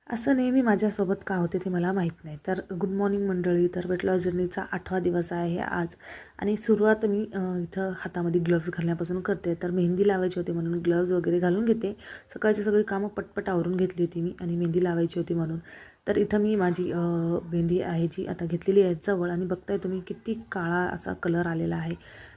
असं नेहमी माझ्यासोबत का होते ते मला माहीत नाही. तर गुड मॉर्निंग मंडळी. तर वेट लॉस जर्नीचा 8वा दिवस आहे आज आणि सुरुवात मी इथं हातामध्ये ग्लव्स घालण्यापासून करते. तर मेहंदी लावायची होती म्हणून ग्लव्स वगैरे घालून घेते. सकाळची सगळी कामं पटपट आवरून घेतली होती मी आणि मेहंदी लावायची होती म्हणून. तर इथं मी माझी मेहंदी आहे जी आता घेतलेली आहे जवळ आणि बघताय तुम्ही किती काळा असा कलर आलेला आहे.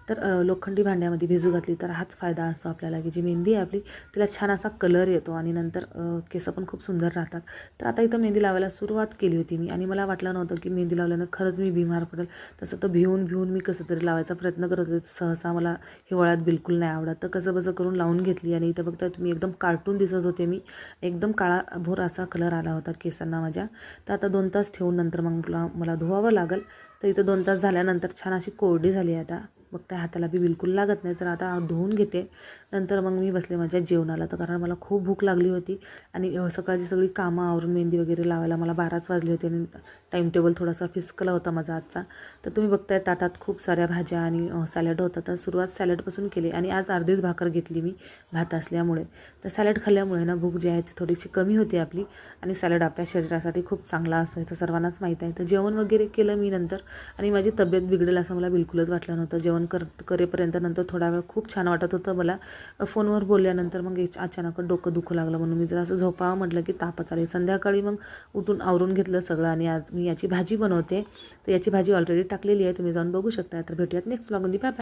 तर लोखंडी भांड्यामध्ये भिजू घातली तर हाच फायदा असतो आपल्याला, की जी मेहंदी आहे आपली तिला छान असा कलर येतो आणि नंतर केस पण खूप सुंदर राहतात. तर आता इथं मेहंदी लावायला सुरुवात केली होती मी आणि मला वाटलं नव्हतं की मेहंदी लावल्यानं खरंच मी बिमार पडेल. तसं तर भिवून मी कसं तरी लावायचा प्रयत्न करत होते. सहसा मला हिवाळ्यात बिलकुल नाही आवडत. तर कसंबसं करून लावून घेतली आणि इथं बघताय तुम्ही एकदम कार्टून दिसत होते मी. एकदम काळाभोर असा कलर आला होता केसांना माझ्या. तर आता 2 तास ठेवून नंतर मग मला धुवावं लागेल. तर इथं 2 तास झाल्यानंतर छान अशी कोरडी झाली आहे आता. बघताय हाताला बी बिलकुल लागत नाही. तर आता धुवून घेते. नंतर मग मी बसले माझ्या जेवणाला. तर कारण मला खूप भूक लागली होती आणि सकाळची सगळी कामं आवरून मेहंदी वगैरे लावायला मला 12च वाजले होते आणि टाईम टेबल थोडासा फिसकला होता माझा आजचा. तर तुम्ही बघताय ताटात खूप साऱ्या भाज्या आणि सॅलड होता. तर सुरुवात सॅलडपासून केली आणि आज अर्धीच भाकर घेतली मी भात असल्यामुळे. तर सॅलड खाल्ल्यामुळे ना भूक जी आहे ती थोडीशी कमी होती आपली आणि सॅलड आपल्या शरीरासाठी खूप चांगला असतो हे तर सर्वांनाच माहीत आहे. तर जेवण वगैरे केलं मी नंतर आणि माझी तब्येत बिघडेल असं मला बिलकुलच वाटलं नव्हतं. जेवण करेपर्यंत नंतर थोडा वेळ खूप छान वाटत होतं मला. फोनवर बोलल्यानंतर मग अचानक डोकं दुखू लागलं म्हणून मी जरा असं झोपावं म्हटलं की तापच आले. संध्याकाळी मग उठून आवरून घेतलं सगळं आणि आज मी याची भाजी बनवते. तर याची भाजी ऑलरेडी टाकलेली आहे, तुम्ही जाऊन बघू शकता. तर भेटूयात नेक्स्ट व्लॉगमध्ये. Bye bye.